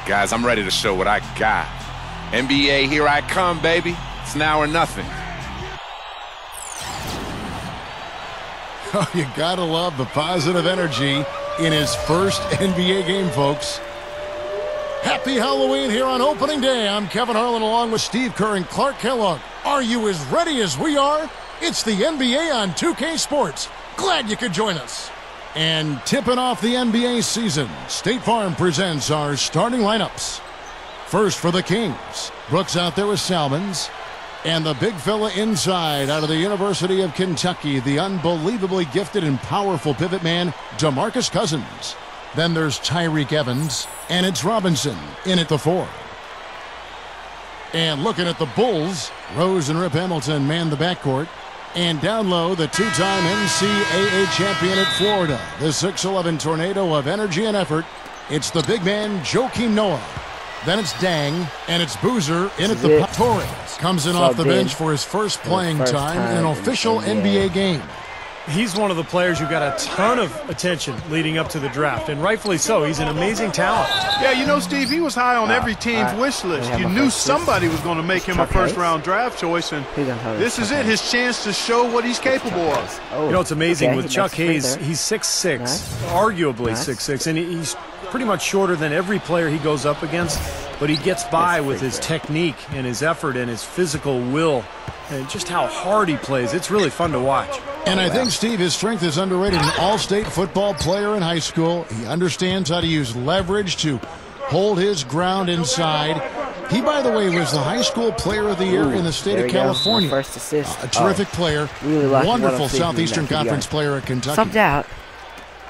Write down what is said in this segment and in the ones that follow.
guys, I'm ready to show what I got. NBA, here I come, baby. It's now or nothing. Oh, you gotta love the positive energy in his first NBA game, folks. Happy Halloween here on opening day. I'm Kevin Harlan along with Steve Kerr and Clark Kellogg. Are you as ready as we are? It's the NBA on 2K Sports. Glad you could join us. And tipping off the NBA season, State Farm presents our starting lineups. First for the Kings, Brooks out there with Salmons. And the big fella inside out of the University of Kentucky, the unbelievably gifted and powerful pivot man, DeMarcus Cousins. Then there's Tyreke Evans, and it's Robinson in at the 4. And looking at the Bulls, Rose and Rip Hamilton man the backcourt. And down low, the two-time NCAA champion at Florida, the 6'11 tornado of energy and effort. It's the big man, Joakim Noah. Then it's Dang, and it's Boozer in at the Torres. Comes in off the bench for his first playing time in an official NBA game. He's one of the players who got a ton of attention leading up to the draft, and rightfully so. He's an amazing talent. Yeah, you know, Steve, he was high on every team's wish list. You knew somebody was going to make him a first-round draft choice, and this is it, his chance to show what he's capable of. You know, it's amazing. With Chuck Hayes, he's 6'6", arguably 6'6", and he's pretty much shorter than every player he goes up against, but he gets by with his technique and his effort and his physical will and just how hard he plays. It's really fun to watch. And I think, Steve, his strength is underrated. An all-state football player in high school. He understands how to use leverage to hold his ground inside. He, by the way, was the high school player of the year in the state of California. First assist. A terrific player. Wonderful Southeastern Conference player at Kentucky. Subbed out.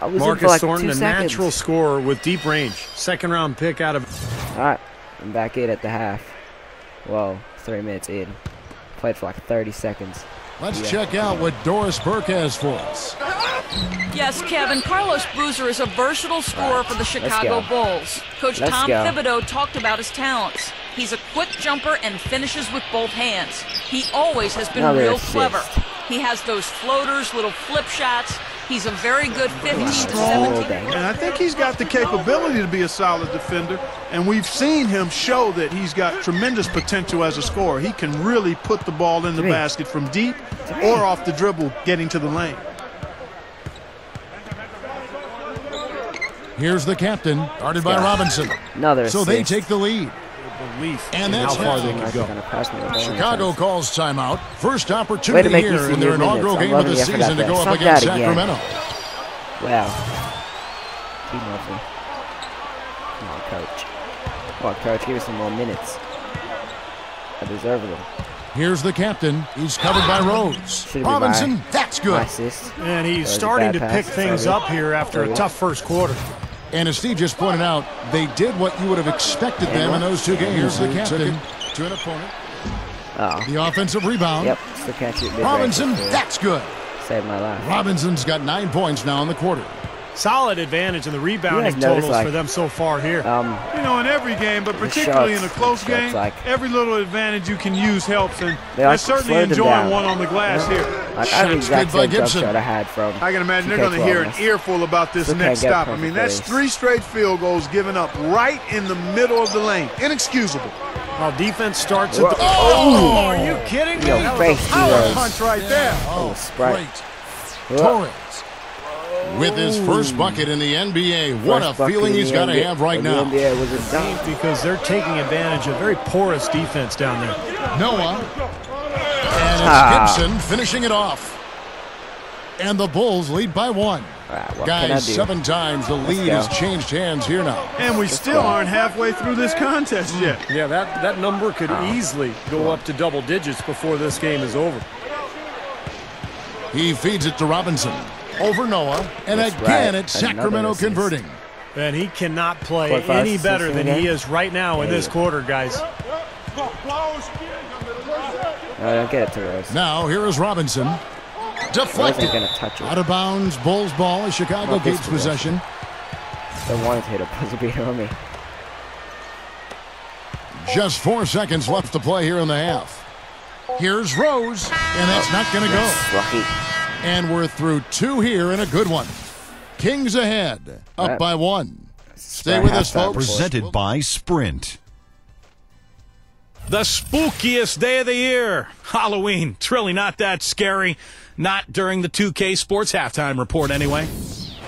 Marcus Thornton, a natural scorer with deep range. Second-round pick out of... All right, I'm back in at the half. Whoa, 3 minutes in. Played for like 30 seconds. Let's check out what Doris Burke has for us. Yes, Kevin, Carlos Boozer is a versatile scorer for the Chicago Bulls. Coach Tom Thibodeau talked about his talents. He's a quick jumper and finishes with both hands. He always has been real clever. He has those floaters, little flip shots. He's a very good 15 to 17. And I think he's got the capability to be a solid defender. And we've seen him show that he's got tremendous potential as a scorer. He can really put the ball in the basket from deep or off the dribble getting to the lane. Here's the captain, guarded by Robinson. So they take the lead. And that's how far they can go. Chicago calls timeout. First opportunity here in their inaugural game of the season to go up against Sacramento. Wow. He loves me. Come on, coach. Come on, coach. Give us some more minutes. I deserve them. Here's the captain. He's covered by Rose. Robinson, that's good. And he's starting to pick things up here after a tough first quarter. And as Steve just pointed out, they did what you would have expected them in those two games. Here's the captain to an opponent. The offensive rebound. Yep, still catch it. Robinson, that's good. Saved my life. Robinson's got 9 points now in the quarter. Solid advantage in the rebounding totals for them so far here. You know, in every game, but particularly in a close game, every little advantage you can use helps, and they're certainly enjoying one on the glass here. Shots good by Gibson. I can imagine they're going to hear an earful about this next stop. I mean, that's 3 straight field goals given up right in the middle of the lane. Inexcusable. Well, defense starts at the... Oh, are you kidding me? That was a power punch right there. Great. Torres. With his first bucket in the NBA, what a feeling he's got to have right now. Because they're taking advantage of very porous defense down there. Noah. And it's Gibson finishing it off. And the Bulls lead by 1. Guys, 7 times the lead has changed hands here now. And we still aren't halfway through this contest yet. Yeah, that number could easily go up to double digits before this game is over. He feeds it to Robinson. Over Noah, and again it's Sacramento converting. And he cannot play any better than he is right now in this quarter, guys. Don't get it to Rose. Now here is Robinson. Deflected. Out of bounds, Bulls ball as Chicago gains possession. They wanted to hit a buzzer beater on me. Just 4 seconds left to play here in the half. Here's Rose, and that's not going to go. Lucky. And we're through 2 here and a good one. Kings ahead, up by 1. Stay with us, folks. Presented by Sprint. The spookiest day of the year, Halloween. It's really not that scary. Not during the 2K Sports Halftime Report, anyway.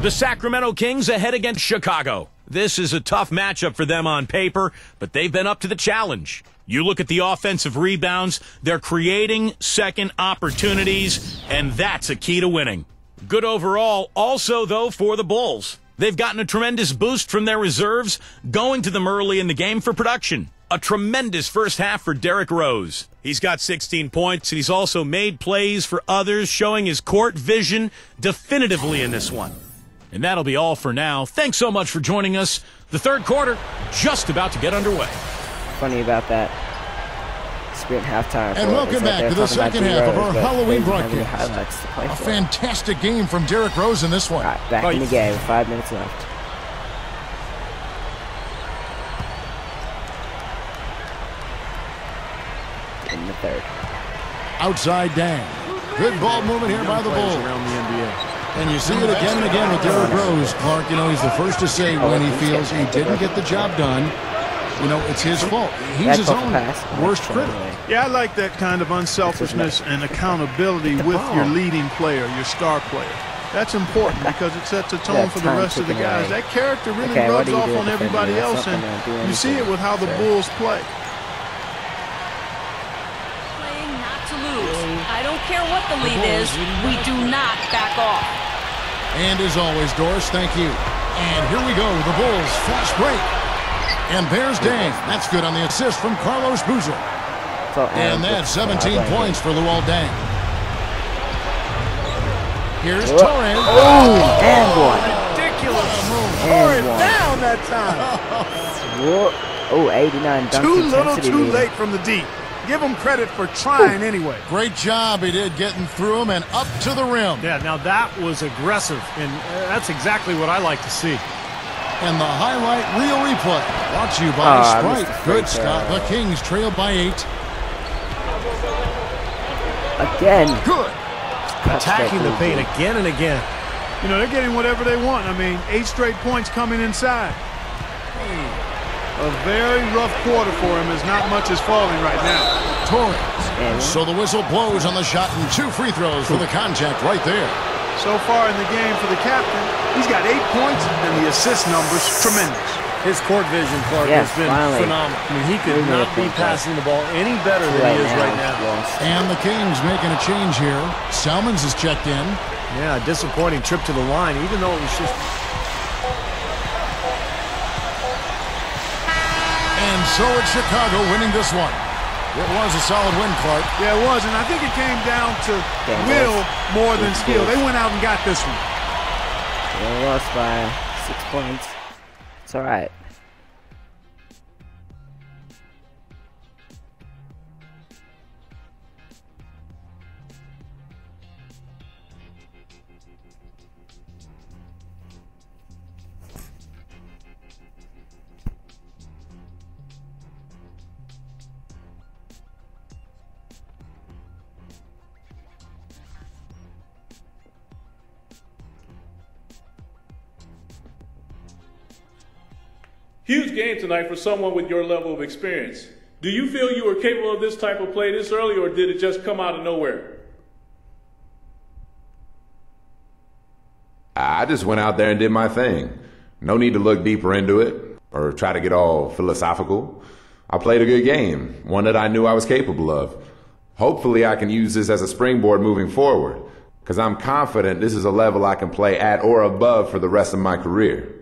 The Sacramento Kings ahead against Chicago. This is a tough matchup for them on paper, but they've been up to the challenge. You look at the offensive rebounds, they're creating second opportunities, and that's a key to winning. Good overall, also, though, for the Bulls. They've gotten a tremendous boost from their reserves, going to them early in the game for production. A tremendous first half for Derrick Rose. He's got 16 points, and he's also made plays for others, showing his court vision definitively in this one. And that'll be all for now. Thanks so much for joining us. The third quarter just about to get underway. Funny about that Sprint halftime. And welcome back to the second half of our Halloween broadcast. A fantastic game from Derrick Rose in this one. All right, back in the game. 5 minutes left. In the third. Outside Dang. Good ball movement here by the Bulls. Around the NBA. And you see it again and again with Derrick Rose. Clark, you know, he's the first to say when he feels he didn't get the job done, you know, it's his fault. He's his own worst critic. Yeah, I like that kind of unselfishness and accountability with your leading player, your star player. That's important because it sets a tone for the rest of the guys. That character really rubs off on everybody else, and you see it with how the Bulls play. I don't care what the lead is, we do not back off. And as always, Doris, thank you. And here we go, the Bulls flash break. And there's Dang. That's good on the assist from Carlos Boozer. And that's 17 points for Luol Deng. Here's Torres. Oh, and one. Ridiculous. Tore it down that time. Oh, 89 dunk Too little, intensity too lead. late from the deep. Give him credit for trying anyway. Great job he did getting through him and up to the rim. Yeah, now that was aggressive, and that's exactly what I like to see. And the highlight reel replay brought to you by Sprite. Good stop. The Kings trailed by 8. Again. Good. Attacking the paint again and again. You know, they're getting whatever they want. I mean, 8 straight points coming inside. A very rough quarter for him as not much is falling right now. Torres. So the whistle blows on the shot and 2 free throws for the contact right there. So far in the game for the captain, he's got 8 points and the assist numbers tremendous. His court vision, Clark, has been phenomenal. I mean, he could not be passing the ball any better than he is right now. And the Kings making a change here. Salmons is checked in. Yeah, a disappointing trip to the line, even though it was just... And so it's Chicago winning this one. It was a solid win, Clark. Yeah, it was, and I think it came down to will more than skill. They went out and got this one. They lost by 6 points. It's all right. Huge game tonight for someone with your level of experience. Do you feel you were capable of this type of play this early, or did it just come out of nowhere? I just went out there and did my thing. No need to look deeper into it or try to get all philosophical. I played a good game, one that I knew I was capable of. Hopefully I can use this as a springboard moving forward, because I'm confident this is a level I can play at or above for the rest of my career.